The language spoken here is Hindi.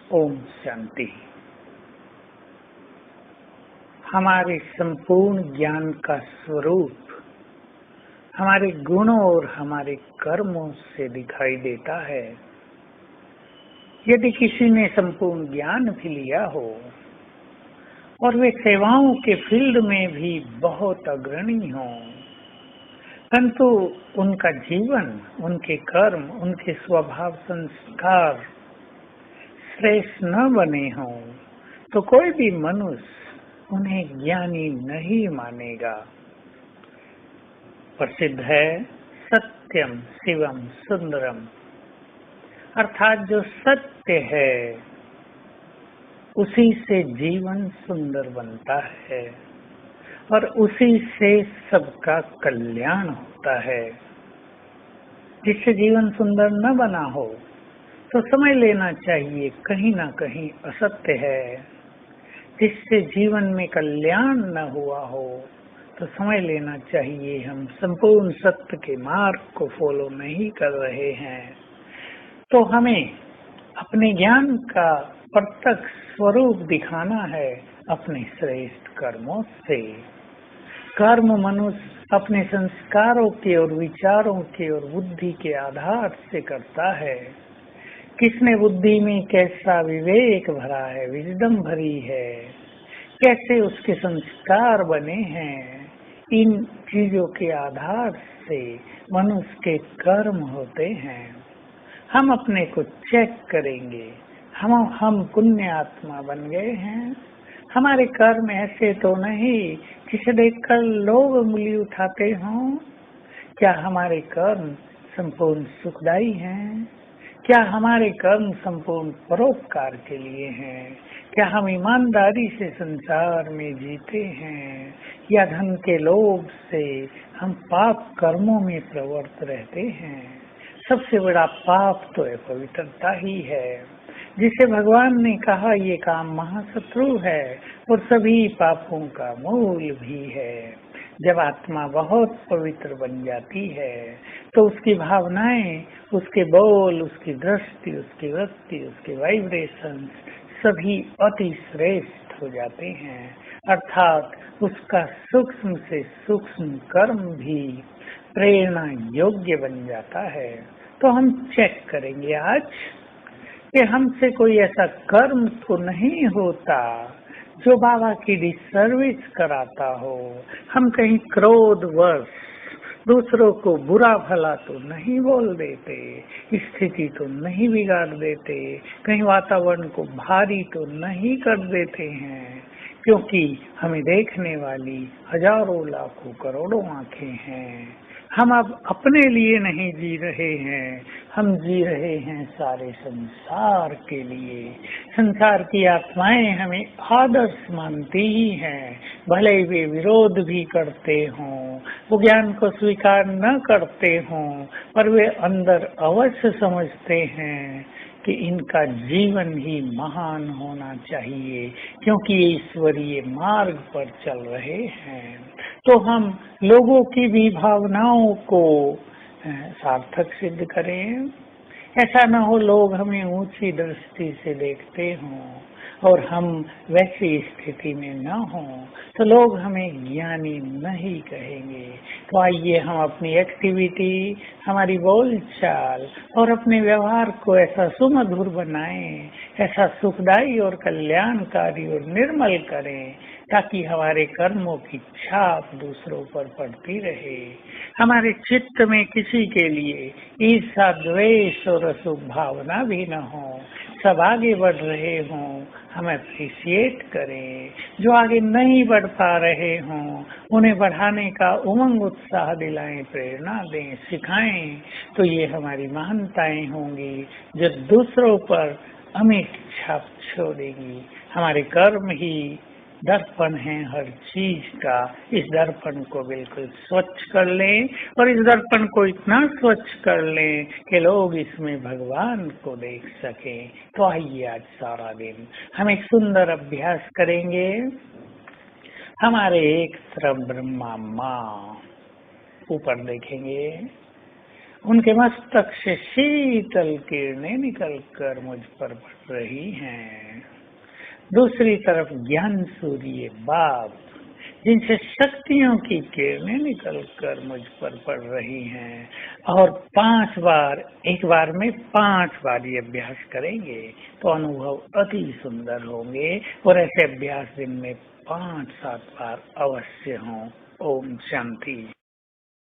ओम शांति। हमारे संपूर्ण ज्ञान का स्वरूप हमारे गुणों और हमारे कर्मों से दिखाई देता है। यदि किसी ने संपूर्ण ज्ञान भी लिया हो और वे सेवाओं के फील्ड में भी बहुत अग्रणी हो, परंतु उनका जीवन, उनके कर्म, उनके स्वभाव संस्कार श्रेष्ठ न बने हों, तो कोई भी मनुष्य उन्हें ज्ञानी नहीं मानेगा। प्रसिद्ध है सत्यम शिवम सुंदरम, अर्थात जो सत्य है उसी से जीवन सुंदर बनता है और उसी से सबका कल्याण होता है। जिससे जीवन सुंदर न बना हो तो समझ लेना चाहिए कहीं ना कहीं असत्य है। जिससे जीवन में कल्याण न हुआ हो तो समझ लेना चाहिए हम संपूर्ण सत्य के मार्ग को फॉलो नहीं कर रहे हैं। तो हमें अपने ज्ञान का प्रत्यक्ष स्वरूप दिखाना है अपने श्रेष्ठ कर्मों से। कर्म मनुष्य अपने संस्कारों के और विचारों के और बुद्धि के आधार से करता है। किसने बुद्धि में कैसा विवेक भरा है, विजडम भरी है, कैसे उसके संस्कार बने हैं, इन चीजों के आधार से मनुष्य के कर्म होते हैं। हम अपने को चेक करेंगे, हम पुण्य आत्मा बन गए हैं। हमारे कर्म ऐसे तो नहीं जिसे देखकर लोग उंगली उठाते हों। क्या हमारे कर्म संपूर्ण सुखदायी हैं? क्या हमारे कर्म संपूर्ण परोपकार के लिए हैं? क्या हम ईमानदारी से संसार में जीते हैं या धन के लोभ से हम पाप कर्मों में प्रवृत्त रहते हैं? सबसे बड़ा पाप तो अपवित्रता ही है, जिसे भगवान ने कहा ये काम महाशत्रु है और सभी पापों का मूल भी है। जब आत्मा बहुत पवित्र बन जाती है तो उसकी भावनाएं, उसके बोल, उसकी दृष्टि, उसकी वृत्ति, उसके वाइब्रेशन सभी अति श्रेष्ठ हो जाते हैं। अर्थात उसका सूक्ष्म से सूक्ष्म कर्म भी प्रेरणा योग्य बन जाता है। तो हम चेक करेंगे आज कि हमसे कोई ऐसा कर्म तो नहीं होता जो बाबा की डिसर्विस कराता हो। हम कहीं क्रोधवश दूसरों को बुरा भला तो नहीं बोल देते, स्थिति तो नहीं बिगाड़ देते, कहीं वातावरण को भारी तो नहीं कर देते हैं, क्योंकि हमें देखने वाली हजारों लाखों करोड़ों आंखें हैं। हम अब अपने लिए नहीं जी रहे हैं, हम जी रहे हैं सारे संसार के लिए। संसार की आत्माएं हमें आदर्श मानती ही हैं, भले वे विरोध भी करते हों, वो ज्ञान को स्वीकार न करते हों, पर वे अंदर अवश्य समझते हैं कि इनका जीवन ही महान होना चाहिए, क्योंकि ये ईश्वरीय मार्ग पर चल रहे हैं। तो हम लोगों की भी भावनाओं को सार्थक सिद्ध करें। ऐसा न हो लोग हमें ऊंची दृष्टि से देखते हों और हम वैसी स्थिति में न हों तो लोग हमें ज्ञानी नहीं कहेंगे। तो आइए हम अपनी एक्टिविटी, हमारी बोलचाल और अपने व्यवहार को ऐसा सुमधुर बनाएं, ऐसा सुखदायी और कल्याणकारी और निर्मल करें, ताकि हमारे कर्मों की छाप दूसरों पर पड़ती रहे। हमारे चित्त में किसी के लिए ईर्ष्या, द्वेष और अशुभ भावना भी न हो। सब आगे बढ़ रहे हों, हम अप्रिशिएट करें। जो आगे नहीं बढ़ पा रहे हों उन्हें बढ़ाने का उमंग उत्साह दिलाएं, प्रेरणा दें, सिखाएं। तो ये हमारी महानताएं होंगी जो दूसरों पर अमिट छाप छोड़ेंगी। हमारे कर्म ही दर्पण है हर चीज का। इस दर्पण को बिल्कुल स्वच्छ कर लें और इस दर्पण को इतना स्वच्छ कर लें कि लोग इसमें भगवान को देख सकें। तो आइए आज सारा दिन हम एक सुंदर अभ्यास करेंगे। हमारे एक तरफ ब्रह्मा माँ ऊपर देखेंगे उनके मस्तक से शीतल किरणें निकलकर मुझ पर पड़ रही हैं। दूसरी तरफ ज्ञान सूर्य बाप, जिनसे शक्तियों की किरणें निकलकर मुझ पर पड़ रही हैं, और 5 बार, एक बार में 5 बार ये अभ्यास करेंगे तो अनुभव अति सुंदर होंगे। और ऐसे अभ्यास दिन में 5-7 बार अवश्य हों। ओम शांति।